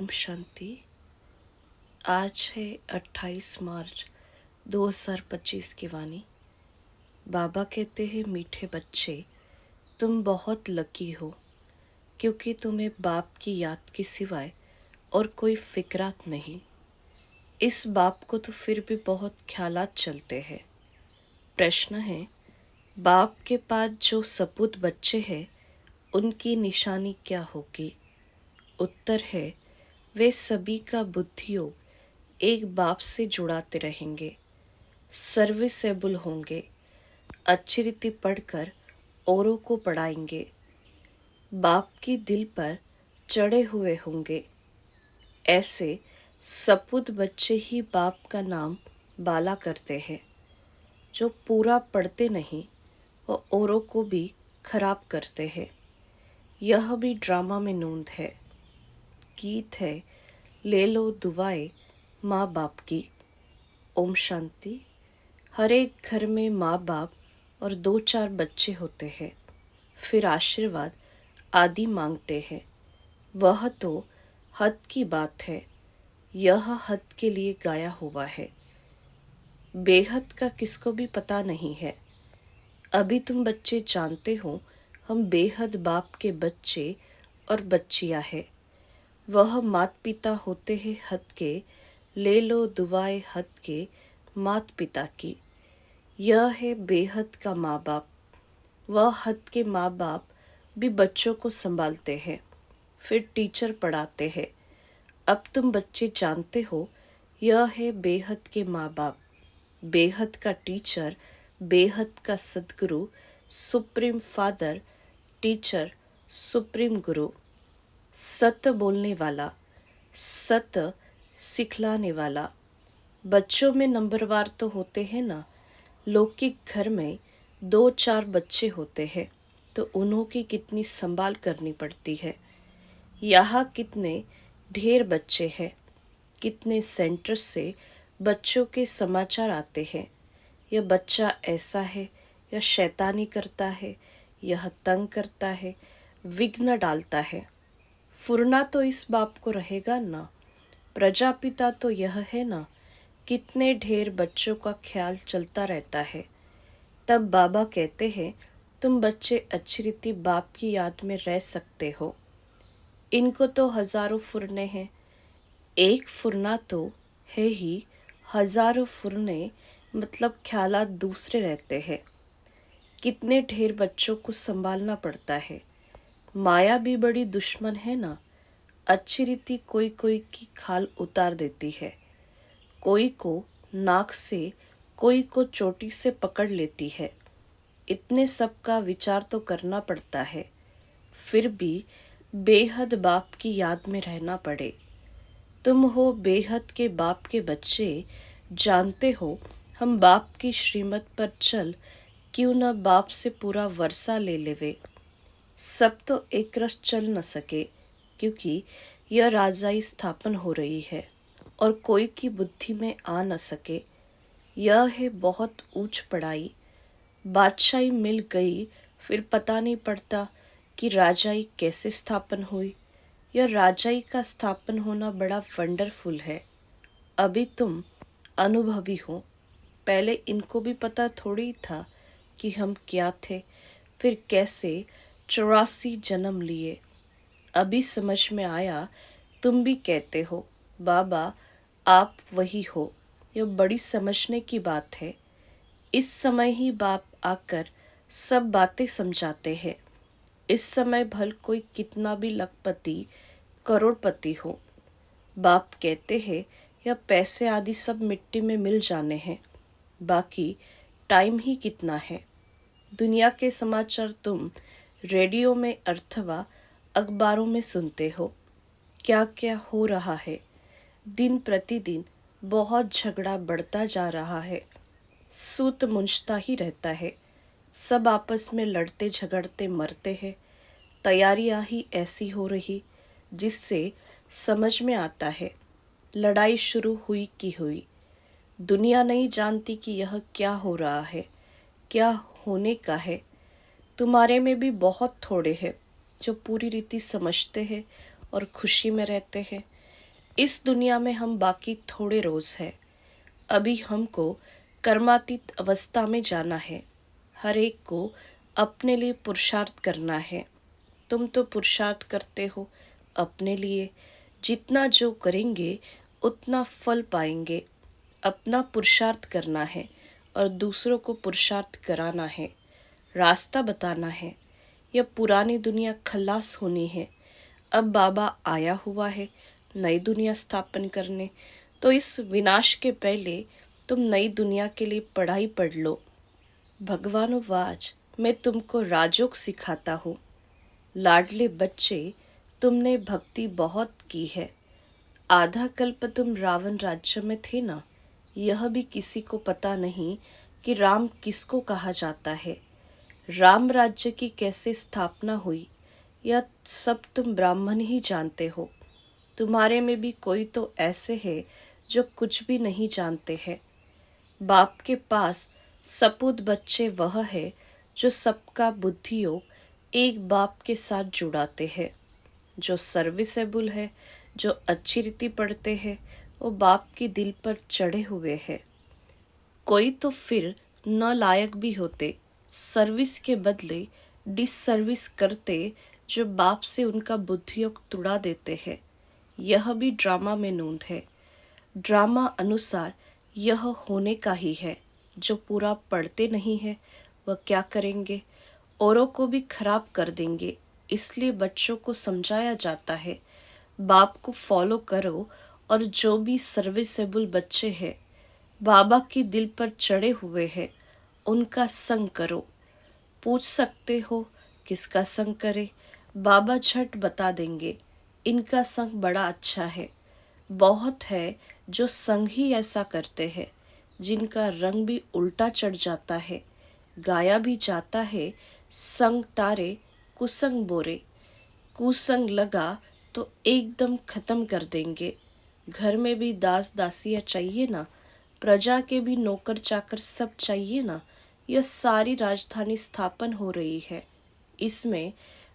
ओम शांति। आज है 28 मार्च 2025 की वाणी। बाबा कहते हैं, मीठे बच्चे, तुम बहुत लकी हो क्योंकि तुम्हें बाप की याद के सिवाय और कोई फिक्रात नहीं। इस बाप को तो फिर भी बहुत ख्यालात चलते हैं। प्रश्न है, बाप के पास जो सपूत बच्चे हैं उनकी निशानी क्या होगी? उत्तर है, वे सभी का बुद्धि योग एक बाप से जुड़ाते रहेंगे, सर्विसेबल होंगे, अच्छी रीति पढ़कर औरों को पढ़ाएंगे, बाप की दिल पर चढ़े हुए होंगे। ऐसे सपूत बच्चे ही बाप का नाम बाला करते हैं। जो पूरा पढ़ते नहीं वो औरों को भी खराब करते हैं। यह भी ड्रामा में नूंद है। गीत है, ले लो दुआएं माँ बाप की। ओम शांति। हर एक घर में माँ बाप और 2-4 बच्चे होते हैं, फिर आशीर्वाद आदि मांगते हैं। वह तो हद की बात है। यह हद के लिए गाया हुआ है। बेहद का किसको भी पता नहीं है। अभी तुम बच्चे जानते हो हम बेहद बाप के बच्चे और बच्चियां हैं। वह मात पिता होते हैं हद के, ले लो दुआएं हद के मात पिता की। यह है बेहद का माँ बाप। वह हद के माँ बाप भी बच्चों को संभालते हैं, फिर टीचर पढ़ाते हैं। अब तुम बच्चे जानते हो यह है बेहद के माँ बाप, बेहद का टीचर, बेहद का सद्गुरु, सुप्रीम फादर, टीचर, सुप्रीम गुरु, सत्य बोलने वाला, सत्य सिखलाने वाला। बच्चों में नंबरवार तो होते हैं ना। लौकिक घर में 2-4 बच्चे होते हैं तो उन्हों की कितनी संभाल करनी पड़ती है। यहाँ कितने ढेर बच्चे हैं, कितने सेंटर से बच्चों के समाचार आते हैं। यह बच्चा ऐसा है, यह शैतानी करता है, यह तंग करता है, विघ्न डालता है। फुरना तो इस बाप को रहेगा ना। प्रजापिता तो यह है ना। कितने ढेर बच्चों का ख्याल चलता रहता है। तब बाबा कहते हैं, तुम बच्चे अच्छी रीति बाप की याद में रह सकते हो। इनको तो हजारों फुरने हैं। एक फुरना तो है ही, हजारों फुरने मतलब ख्यालात दूसरे रहते हैं। कितने ढेर बच्चों को संभालना पड़ता है। माया भी बड़ी दुश्मन है ना। अच्छी रीति कोई कोई की खाल उतार देती है। कोई को नाक से, कोई को चोटी से पकड़ लेती है। इतने सब का विचार तो करना पड़ता है। फिर भी बेहद बाप की याद में रहना पड़े। तुम हो बेहद के बाप के बच्चे, जानते हो हम बाप की श्रीमत पर चल क्यों न बाप से पूरा वर्षा ले लेवे। सब तो एक रस चल न सके क्योंकि यह राजाई स्थापन हो रही है और कोई की बुद्धि में आ न सके। यह है बहुत ऊंच पढ़ाई। बादशाही मिल गई, फिर पता नहीं पड़ता कि राजाई कैसे स्थापन हुई। यह राजाई का स्थापन होना बड़ा वंडरफुल है। अभी तुम अनुभवी हो, पहले इनको भी पता थोड़ी था कि हम क्या थे, फिर कैसे 84 जन्म लिए। अभी समझ में आया। तुम भी कहते हो बाबा आप वही हो। यह बड़ी समझने की बात है। इस समय ही बाप आकर सब बातें समझाते हैं। इस समय भल कोई कितना भी लखपति, करोड़पति हो, बाप कहते हैं यह पैसे आदि सब मिट्टी में मिल जाने हैं, बाकी टाइम ही कितना है। दुनिया के समाचार तुम रेडियो में अथवा अखबारों में सुनते हो। क्या क्या हो रहा है। दिन प्रतिदिन बहुत झगड़ा बढ़ता जा रहा है। सूत मुंजता ही रहता है। सब आपस में लड़ते झगड़ते मरते हैं। तैयारियां ही ऐसी हो रही जिससे समझ में आता है लड़ाई शुरू हुई की हुई। दुनिया नहीं जानती कि यह क्या हो रहा है, क्या होने का है। तुम्हारे में भी बहुत थोड़े हैं जो पूरी रीति समझते हैं और खुशी में रहते हैं। इस दुनिया में हम बाकी थोड़े रोज हैं। अभी हमको कर्मातीत अवस्था में जाना है। हर एक को अपने लिए पुरुषार्थ करना है। तुम तो पुरुषार्थ करते हो अपने लिए। जितना जो करेंगे उतना फल पाएंगे। अपना पुरुषार्थ करना है और दूसरों को पुरुषार्थ कराना है, रास्ता बताना है। यह पुरानी दुनिया खलास होनी है। अब बाबा आया हुआ है नई दुनिया स्थापन करने। तो इस विनाश के पहले तुम नई दुनिया के लिए पढ़ाई पढ़ लो। भगवानुवाच, मैं तुमको राजयोग सिखाता हूँ। लाडले बच्चे, तुमने भक्ति बहुत की है। आधा कल्प तुम रावण राज्य में थे ना। यह भी किसी को पता नहीं कि राम किसको कहा जाता है, राम राज्य की कैसे स्थापना हुई। यह सब तुम ब्राह्मण ही जानते हो। तुम्हारे में भी कोई तो ऐसे है जो कुछ भी नहीं जानते हैं। बाप के पास सपूत बच्चे वह है जो सबका बुद्धि योग एक बाप के साथ जुड़ाते हैं। जो सर्विसेबल है, जो अच्छी रीति पढ़ते हैं, वो बाप के दिल पर चढ़े हुए हैं। कोई तो फिर न लायक भी होते, सर्विस के बदले डिससर्विस करते, जो बाप से उनका बुद्धियोग तुड़ा देते हैं। यह भी ड्रामा में नोंद है। ड्रामा अनुसार यह होने का ही है। जो पूरा पढ़ते नहीं है वह क्या करेंगे, औरों को भी खराब कर देंगे। इसलिए बच्चों को समझाया जाता है, बाप को फॉलो करो। और जो भी सर्विसेबल बच्चे हैं, बाबा की दिल पर चढ़े हुए हैं, उनका संग करो। पूछ सकते हो किसका संग करे, बाबा झट बता देंगे। इनका संग बड़ा अच्छा है। बहुत है जो संग ही ऐसा करते हैं, जिनका रंग भी उल्टा चढ़ जाता है। गाया भी जाता है, संग तारे कुसंग बोरे। कुसंग लगा तो एकदम खत्म कर देंगे। घर में भी दास दासियाँ चाहिए ना, प्रजा के भी नौकर चाकर सब चाहिए ना। यह सारी राजधानी स्थापन हो रही है। इसमें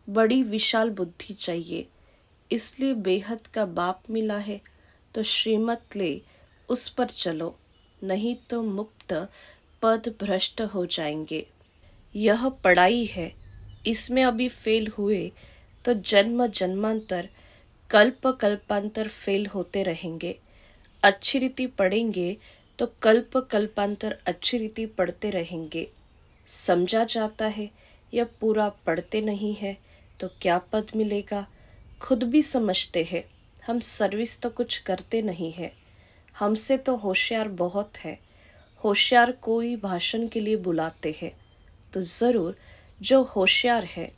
बड़ी विशाल बुद्धि चाहिए। इसलिए बेहद का बाप मिला है तो श्रीमत ले, उस पर चलो, नहीं तो मुक्त पद भ्रष्ट हो जाएंगे। यह पढ़ाई है। इसमें अभी फेल हुए तो जन्म जन्मांतर कल्प कल्पांतर फेल होते रहेंगे। अच्छी रीति पढ़ेंगे तो कल्प कल्पांतर अच्छी रीति पढ़ते रहेंगे। समझा जाता है यह पूरा पढ़ते नहीं है तो क्या पद मिलेगा। खुद भी समझते हैं हम सर्विस तो कुछ करते नहीं है। हमसे तो होशियार बहुत है। होशियार कोई भाषण के लिए बुलाते हैं तो ज़रूर जो होशियार है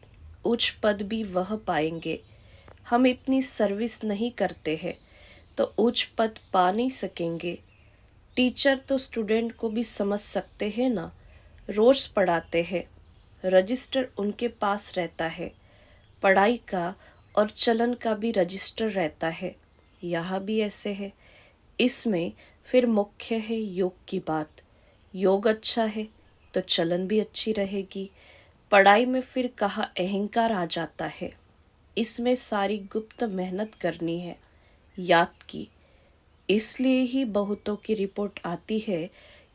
उच्च पद भी वह पाएंगे। हम इतनी सर्विस नहीं करते हैं तो उच्च पद पा नहीं सकेंगे। टीचर तो स्टूडेंट को भी समझ सकते हैं ना। रोज पढ़ाते हैं, रजिस्टर उनके पास रहता है। पढ़ाई का और चलन का भी रजिस्टर रहता है। यहाँ भी ऐसे है। इसमें फिर मुख्य है योग की बात। योग अच्छा है तो चलन भी अच्छी रहेगी। पढ़ाई में फिर कहाँ अहंकार आ जाता है। इसमें सारी गुप्त मेहनत करनी है, याद की। इसलिए ही बहुतों की रिपोर्ट आती है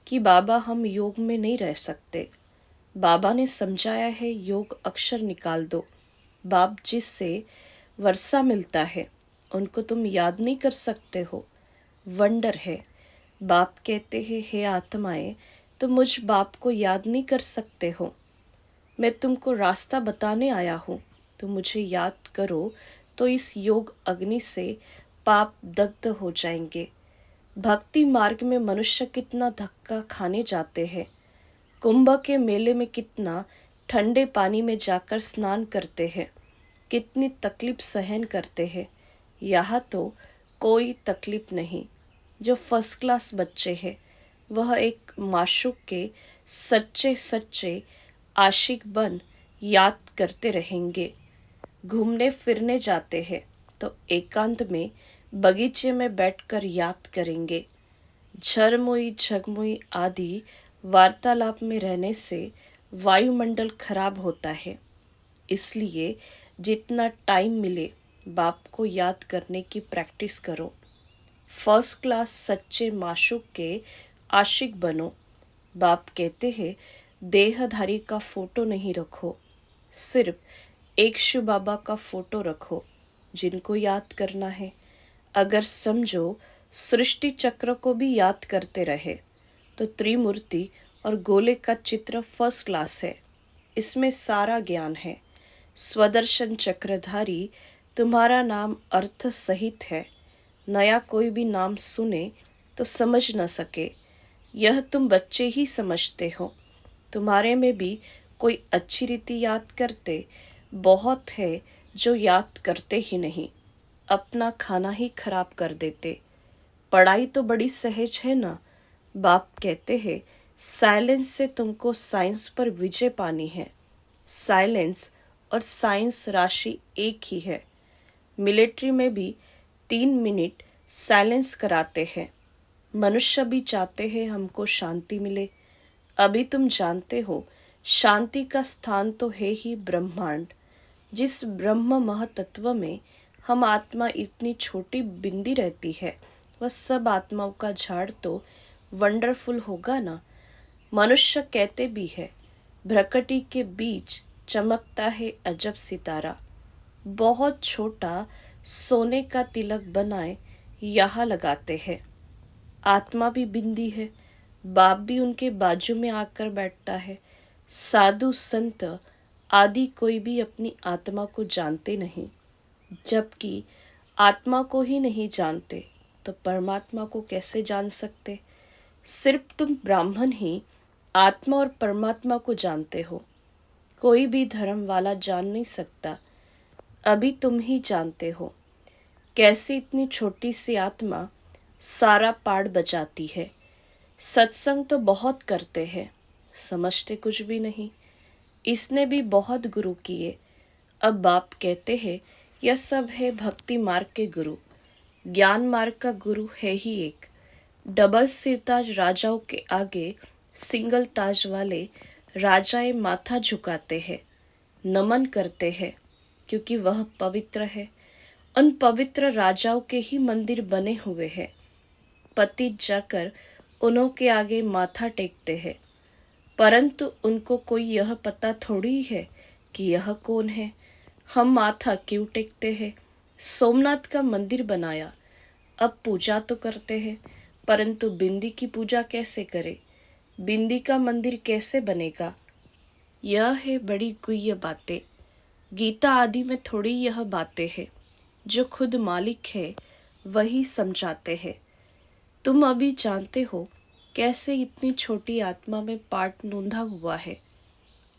कि बाबा हम योग में नहीं रह सकते। बाबा ने समझाया है योग अक्षर निकाल दो। बाप जिससे वर्षा मिलता है उनको तुम याद नहीं कर सकते हो। वंडर है। बाप कहते हैं हे आत्माएं, तुम मुझ बाप को याद नहीं कर सकते हो। मैं तुमको रास्ता बताने आया हूँ, तुम मुझे याद करो तो इस योग अग्नि से पाप दग्ध हो जाएंगे। भक्ति मार्ग में मनुष्य कितना धक्का खाने जाते हैं। कुंभ के मेले में कितना ठंडे पानी में जाकर स्नान करते हैं, कितनी तकलीफ सहन करते हैं। यहाँ तो कोई तकलीफ नहीं। जो फर्स्ट क्लास बच्चे हैं वह एक माशूक के सच्चे सच्चे आशिक बन याद करते रहेंगे। घूमने फिरने जाते हैं तो एकांत में बगीचे में बैठकर याद करेंगे। झरमुई झगमुई आदि वार्तालाप में रहने से वायुमंडल खराब होता है। इसलिए जितना टाइम मिले बाप को याद करने की प्रैक्टिस करो। फर्स्ट क्लास सच्चे माशूक के आशिक बनो। बाप कहते हैं देहधारी का फोटो नहीं रखो, सिर्फ एक शिव बाबा का फोटो रखो जिनको याद करना है। अगर समझो सृष्टि चक्र को भी याद करते रहे तो त्रिमूर्ति और गोले का चित्र फर्स्ट क्लास है। इसमें सारा ज्ञान है। स्वदर्शन चक्रधारी तुम्हारा नाम अर्थ सहित है। नया कोई भी नाम सुने तो समझ न सके, यह तुम बच्चे ही समझते हो। तुम्हारे में भी कोई अच्छी रीति याद करते बहुत है जो याद करते ही नहीं, अपना खाना ही खराब कर देते। पढ़ाई तो बड़ी सहज है ना। बाप कहते हैं साइलेंस से तुमको साइंस पर विजय पानी है। साइलेंस और साइंस राशि एक ही है। मिलिट्री में भी 3 मिनट साइलेंस कराते हैं। मनुष्य भी चाहते हैं हमको शांति मिले। अभी तुम जानते हो शांति का स्थान तो है ही ब्रह्मांड। जिस ब्रह्म महतत्व में हम आत्मा इतनी छोटी बिंदी रहती है, वह सब आत्माओं का झाड़ तो वंडरफुल होगा ना। मनुष्य कहते भी है भ्रकटी के बीच चमकता है अजब सितारा। बहुत छोटा सोने का तिलक बनाए यहाँ लगाते हैं। आत्मा भी बिंदी है। बाप भी उनके बाजू में आकर बैठता है। साधु संत आदि कोई भी अपनी आत्मा को जानते नहीं। जबकि आत्मा को ही नहीं जानते तो परमात्मा को कैसे जान सकते। सिर्फ तुम ब्राह्मण ही आत्मा और परमात्मा को जानते हो। कोई भी धर्म वाला जान नहीं सकता। अभी तुम ही जानते हो कैसे इतनी छोटी सी आत्मा सारा पाठ बजाती है। सत्संग तो बहुत करते हैं, समझते कुछ भी नहीं। इसने भी बहुत गुरु किए। अब बाप कहते हैं यह सब है भक्ति मार्ग के गुरु। ज्ञान मार्ग का गुरु है ही एक। डबल सिरताज राजाओं के आगे सिंगल ताज वाले राजाएं माथा झुकाते हैं, नमन करते हैं, क्योंकि वह पवित्र है। उन पवित्र राजाओं के ही मंदिर बने हुए हैं। पति जाकर उन्हों के आगे माथा टेकते हैं, परंतु उनको कोई यह पता थोड़ी है कि यह कौन है। हम माथा क्यों टेकते हैं? सोमनाथ का मंदिर बनाया, अब पूजा तो करते हैं, परंतु बिंदी की पूजा कैसे करे? बिंदी का मंदिर कैसे बनेगा? यह है बड़ी गुह्य बातें। गीता आदि में थोड़ी यह बातें हैं। जो खुद मालिक है वही समझाते हैं। तुम अभी जानते हो कैसे इतनी छोटी आत्मा में पार्ट नूंधा हुआ है।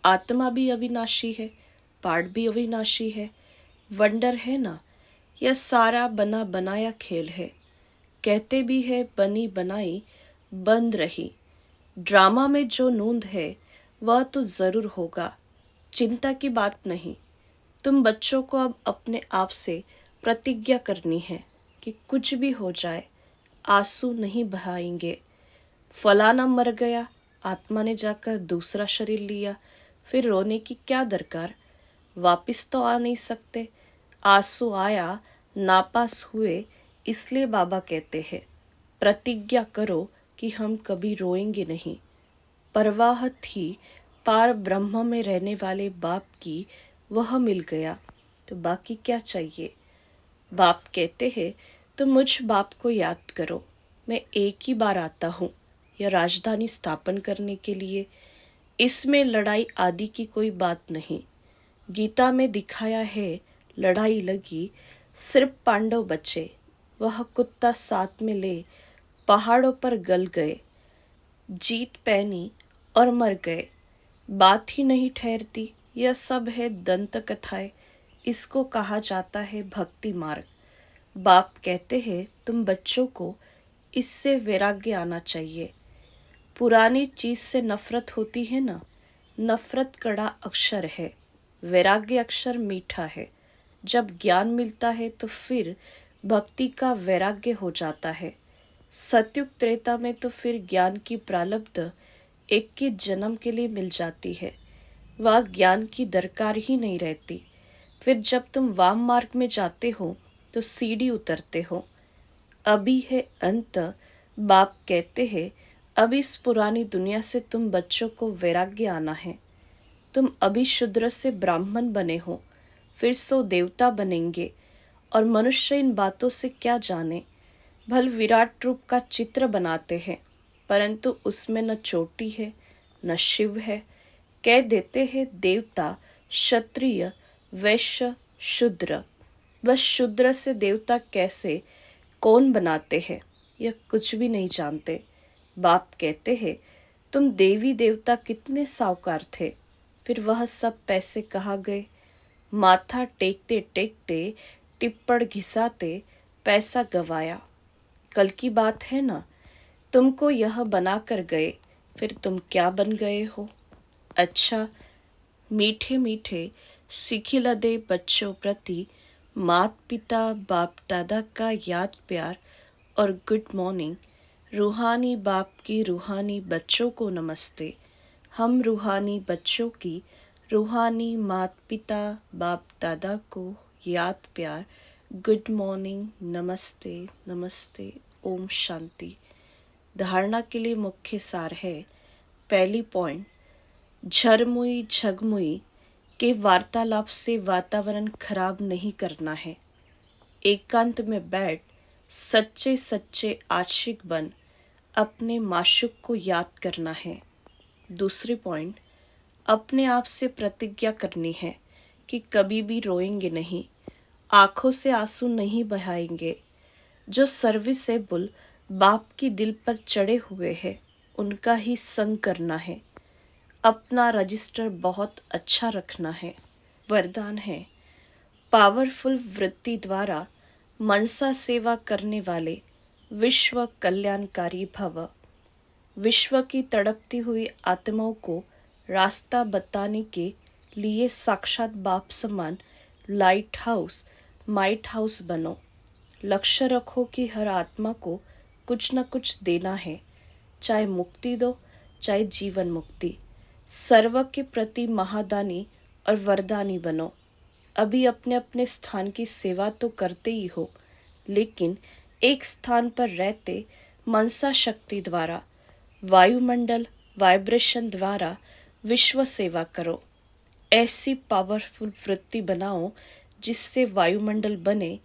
आत्मा भी अविनाशी है, पार्ट भी अविनाशी है। वंडर है ना। यह सारा बना बनाया खेल है। कहते भी है बनी बनाई बंद रही। ड्रामा में जो नूंद है वह तो जरूर होगा, चिंता की बात नहीं। तुम बच्चों को अब अपने आप से प्रतिज्ञा करनी है कि कुछ भी हो जाए आंसू नहीं बहाएंगे। फलाना मर गया, आत्मा ने जाकर दूसरा शरीर लिया, फिर रोने की क्या दरकार? वापिस तो आ नहीं सकते। आंसू आया, नापास हुए, इसलिए बाबा कहते हैं प्रतिज्ञा करो कि हम कभी रोएंगे नहीं। परवाह थी पार ब्रह्म में रहने वाले बाप की, वह मिल गया तो बाकी क्या चाहिए। बाप कहते हैं तुम मुझ बाप को याद करो। मैं एक ही बार आता हूँ यह राजधानी स्थापन करने के लिए। इसमें लड़ाई आदि की कोई बात नहीं। गीता में दिखाया है लड़ाई लगी, सिर्फ पांडव बचे। वह कुत्ता साथ में ले पहाड़ों पर गल गए, जीत पहनी और मर गए। बात ही नहीं ठहरती। यह सब है दंत कथाएं। इसको कहा जाता है भक्ति मार्ग। बाप कहते हैं तुम बच्चों को इससे वैराग्य आना चाहिए। पुरानी चीज से नफरत होती है ना। नफरत कड़ा अक्षर है, वैराग्य अक्षर मीठा है। जब ज्ञान मिलता है तो फिर भक्ति का वैराग्य हो जाता है। सतयुग त्रेता में तो फिर ज्ञान की प्रारब्ध 21 जन्म के लिए मिल जाती है। वह ज्ञान की दरकार ही नहीं रहती। फिर जब तुम वाम मार्ग में जाते हो तो सीढ़ी उतरते हो। अभी है अंत। बाप कहते हैं अब इस पुरानी दुनिया से तुम बच्चों को वैराग्य आना है। तुम अभी शूद्र से ब्राह्मण बने हो, फिर सो देवता बनेंगे, और मनुष्य इन बातों से क्या जाने। भल विराट रूप का चित्र बनाते हैं, परंतु उसमें न चोटी है न शिव है। कह देते हैं देवता क्षत्रिय वैश्य शूद्र। बस शूद्र से देवता कैसे कौन बनाते हैं यह कुछ भी नहीं जानते। बाप कहते हैं तुम देवी देवता कितने साहूकार थे, फिर वह सब पैसे कहाँ गए। माथा टेकते टेकते टिप्पण घिसाते पैसा गवाया। कल की बात है ना, तुमको यह बना कर गए, फिर तुम क्या बन गए हो। अच्छा, मीठे मीठे सिखिलदे बच्चों प्रति मात पिता बाप दादा का याद प्यार और गुड मॉर्निंग। रूहानी बाप की रूहानी बच्चों को नमस्ते। हम रूहानी बच्चों की रूहानी मात पिता बाप दादा को याद प्यार, गुड मॉर्निंग, नमस्ते नमस्ते, ओम शांति। धारणा के लिए मुख्य सार है। पहली पॉइंट, झरमुई झगमुई के वार्तालाप से वातावरण खराब नहीं करना है। एकांत में बैठ सच्चे सच्चे आशिक बन अपने माशूक को याद करना है। दूसरी पॉइंट, अपने आप से प्रतिज्ञा करनी है कि कभी भी रोएंगे नहीं, आंखों से आंसू नहीं बहाएंगे। जो सर्विसेबल बाप की दिल पर चढ़े हुए हैं उनका ही संग करना है। अपना रजिस्टर बहुत अच्छा रखना है। वरदान है, पावरफुल वृत्ति द्वारा मनसा सेवा करने वाले विश्व कल्याणकारी भव। विश्व की तड़पती हुई आत्माओं को रास्ता बताने के लिए साक्षात बाप समान लाइट हाउस माइट हाउस बनो। लक्ष्य रखो कि हर आत्मा को कुछ न कुछ देना है, चाहे मुक्ति दो चाहे जीवन मुक्ति। सर्व के प्रति महादानी और वरदानी बनो। अभी अपने अपने स्थान की सेवा तो करते ही हो, लेकिन एक स्थान पर रहते मनसा शक्ति द्वारा वायुमंडल वाइब्रेशन द्वारा विश्व सेवा करो। ऐसी पावरफुल वृत्ति बनाओ जिससे वायुमंडल बने,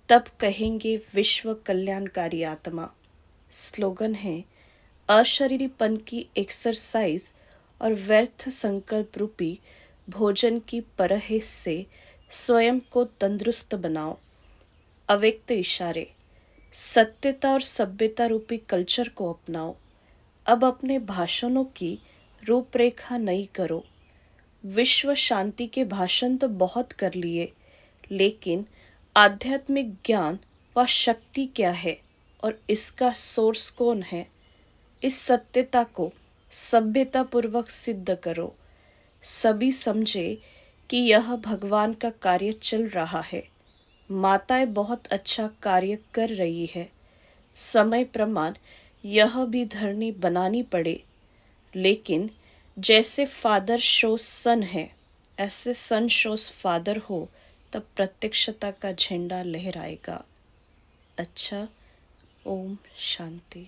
तब कहेंगे विश्व कल्याणकारी आत्मा। स्लोगन है, अशरीरीपन की एक्सरसाइज और व्यर्थ संकल्प रूपी भोजन की परहेज से स्वयं को तंदुरुस्त बनाओ। अव्यक्त इशारे, सत्यता और सभ्यता रूपी कल्चर को अपनाओ। अब अपने भाषणों की रूपरेखा नई करो। विश्व शांति के भाषण तो बहुत कर लिए, लेकिन आध्यात्मिक ज्ञान व शक्ति क्या है और इसका सोर्स कौन है, इस सत्यता को सभ्यता पूर्वक सिद्ध करो। सभी समझे कि यह भगवान का कार्य चल रहा है। माताएं बहुत अच्छा कार्य कर रही है। समय प्रमाण यह भी धरनी बनानी पड़े, लेकिन जैसे फादर शोज सन है, ऐसे सन शोज फादर हो, तब प्रत्यक्षता का झंडा लहराएगा। अच्छा, ओम शांति।